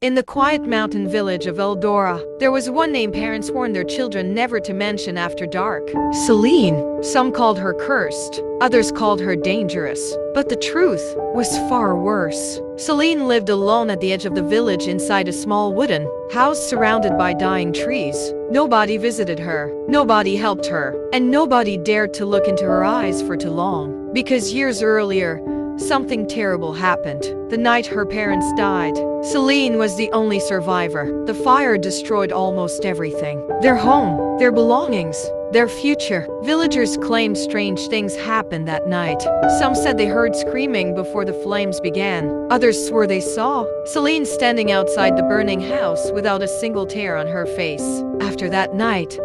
In the quiet mountain village of Eldora, there was one name parents warned their children never to mention after dark. Selene. Some called her cursed, others called her dangerous. But the truth was far worse. Selene lived alone at the edge of the village inside a small wooden house surrounded by dying trees. Nobody visited her, nobody helped her, and nobody dared to look into her eyes for too long. Because years earlier, something terrible happened. The night her parents died, Selene was the only survivor. The fire destroyed almost everything. Their home, their belongings, their future. Villagers claimed strange things happened that night. Some said they heard screaming before the flames began. Others swore they saw Selene standing outside the burning house without a single tear on her face. After that night,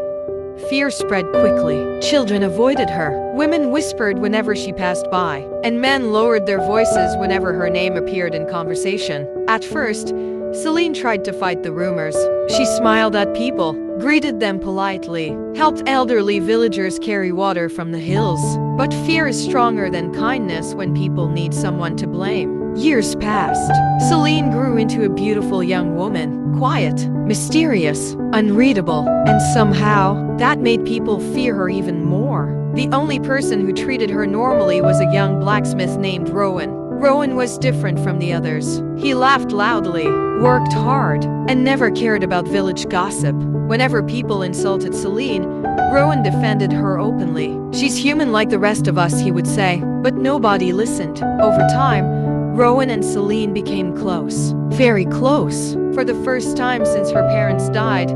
fear spread quickly. Children avoided her. Women whispered whenever she passed by, and men lowered their voices whenever her name appeared in conversation. At first, Selene tried to fight the rumors. She smiled at people, greeted them politely, helped elderly villagers carry water from the hills. But fear is stronger than kindness when people need someone to blame. Years passed. Selene grew into a beautiful young woman, quiet, mysterious, unreadable, and somehow, that made people fear her even more. The only person who treated her normally was a young blacksmith named Rowan. Rowan was different from the others. He laughed loudly, worked hard, and never cared about village gossip. Whenever people insulted Selene, Rowan defended her openly. "She's human like the rest of us," he would say, but nobody listened. Over time, Rowan and Selene became close. Very close. For the first time since her parents died,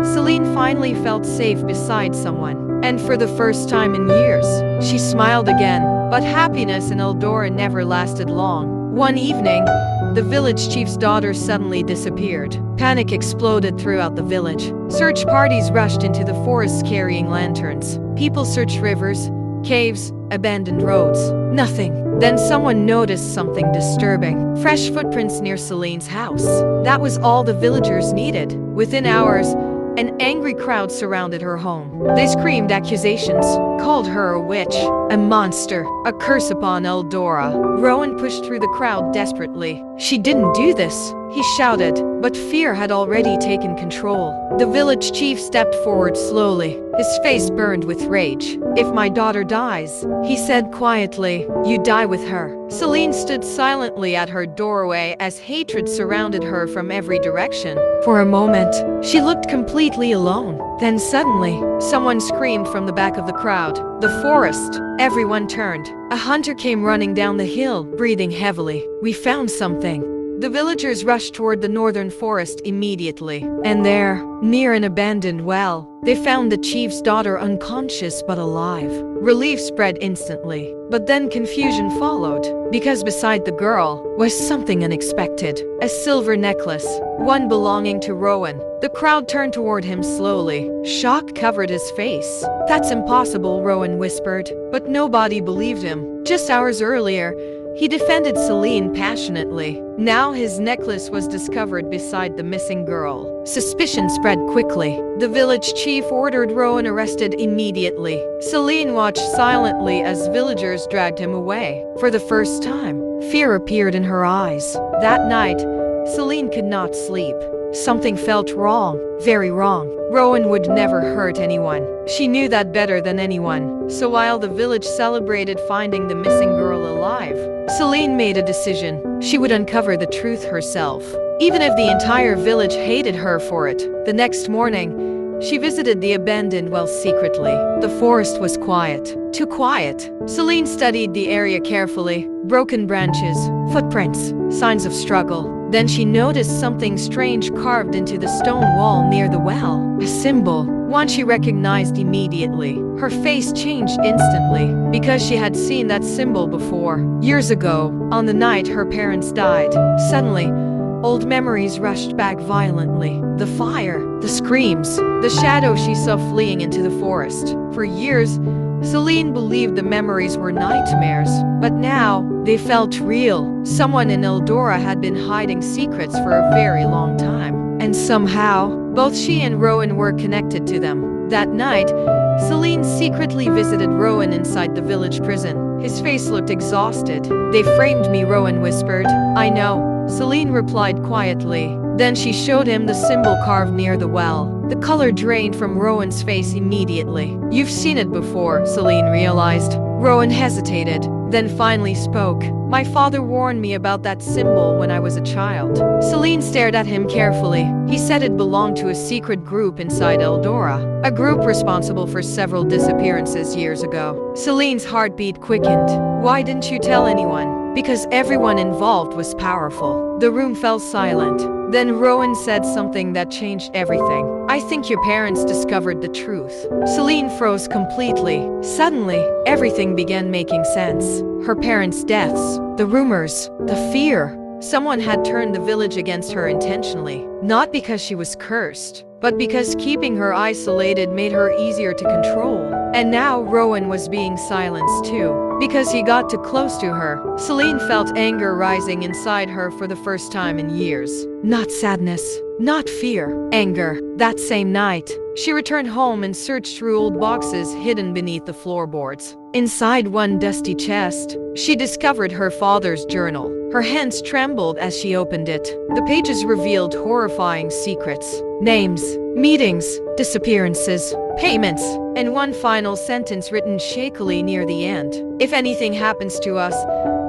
Selene finally felt safe beside someone. And for the first time in years, she smiled again. But happiness in Eldora never lasted long. One evening, the village chief's daughter suddenly disappeared. Panic exploded throughout the village. Search parties rushed into the forest carrying lanterns. People searched rivers, caves, abandoned roads. Nothing. Then someone noticed something disturbing. Fresh footprints near Selene's house. That was all the villagers needed. Within hours, an angry crowd surrounded her home. They screamed accusations, called her a witch, a monster, a curse upon Eldora. Rowan pushed through the crowd desperately. "She didn't do this," he shouted, but fear had already taken control. The village chief stepped forward slowly. His face burned with rage. "If my daughter dies," he said quietly, "you die with her." Selene stood silently at her doorway as hatred surrounded her from every direction. For a moment, she looked completely alone. Then suddenly, someone screamed from the back of the crowd. "The forest!" Everyone turned. A hunter came running down the hill, breathing heavily. "We found something." The villagers rushed toward the northern forest immediately. And there, near an abandoned well, they found the chief's daughter unconscious but alive. Relief spread instantly. But then confusion followed, because beside the girl was something unexpected. A silver necklace, one belonging to Rowan. The crowd turned toward him slowly. Shock covered his face. "That's impossible," Rowan whispered. But nobody believed him. Just hours earlier, he defended Selene passionately. Now his necklace was discovered beside the missing girl. Suspicion spread quickly. The village chief ordered Rowan arrested immediately. Selene watched silently as villagers dragged him away. For the first time, fear appeared in her eyes. That night, Selene could not sleep. Something felt wrong, very wrong. Rowan would never hurt anyone. She knew that better than anyone. So while the village celebrated finding the missing girl alive, Selene made a decision. She would uncover the truth herself, even if the entire village hated her for it. The next morning, she visited the abandoned well secretly. The forest was quiet. Too quiet. Selene studied the area carefully. Broken branches, footprints, signs of struggle. Then she noticed something strange carved into the stone wall near the well. A symbol, one she recognized immediately. Her face changed instantly, because she had seen that symbol before. Years ago, on the night her parents died. Suddenly, old memories rushed back violently. The fire, the screams, the shadow she saw fleeing into the forest. For years, Selene believed the memories were nightmares, but now they felt real. Someone in Eldora had been hiding secrets for a very long time, and somehow, both she and Rowan were connected to them. That night, Selene secretly visited Rowan inside the village prison. His face looked exhausted. "They framed me," Rowan whispered. "I know," Selene replied quietly. Then she showed him the symbol carved near the well. The color drained from Rowan's face immediately. "You've seen it before," Selene realized. Rowan hesitated, then finally spoke. "My father warned me about that symbol when I was a child." Selene stared at him carefully. He said it belonged to a secret group inside Eldora, a group responsible for several disappearances years ago. Selene's heartbeat quickened. "Why didn't you tell anyone?" "Because everyone involved was powerful." The room fell silent. Then Rowan said something that changed everything. "I think your parents discovered the truth." Selene froze completely. Suddenly, everything began making sense. Her parents' deaths, the rumors, the fear. Someone had turned the village against her intentionally, not because she was cursed, but because keeping her isolated made her easier to control. And now Rowan was being silenced too, because he got too close to her. Selene felt anger rising inside her for the first time in years. Not sadness, not fear, anger. That same night, she returned home and searched through old boxes hidden beneath the floorboards. Inside one dusty chest, she discovered her father's journal. Her hands trembled as she opened it. The pages revealed horrifying secrets. Names, meetings, disappearances, payments, and one final sentence written shakily near the end. "If anything happens to us,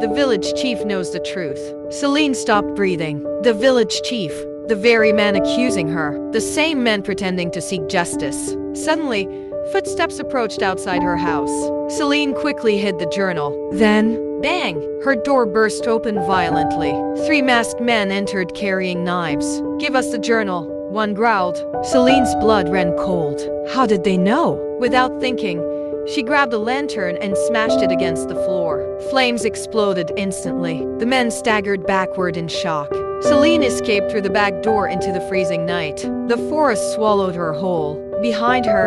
the village chief knows the truth." Selene stopped breathing. The village chief, the very man accusing her, the same man pretending to seek justice. Suddenly, footsteps approached outside her house. Selene quickly hid the journal. Then, bang! Her door burst open violently. 3 masked men entered carrying knives. "Give us the journal," one growled. Selene's blood ran cold. How did they know? Without thinking, she grabbed a lantern and smashed it against the floor. Flames exploded instantly. The men staggered backward in shock. Selene escaped through the back door into the freezing night. The forest swallowed her whole. Behind her,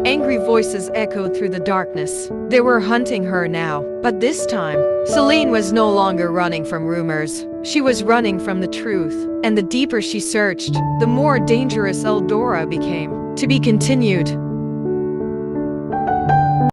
angry voices echoed through the darkness. They were hunting her now. But this time, Selene was no longer running from rumors. She was running from the truth. And the deeper she searched, the more dangerous Eldora became. To be continued.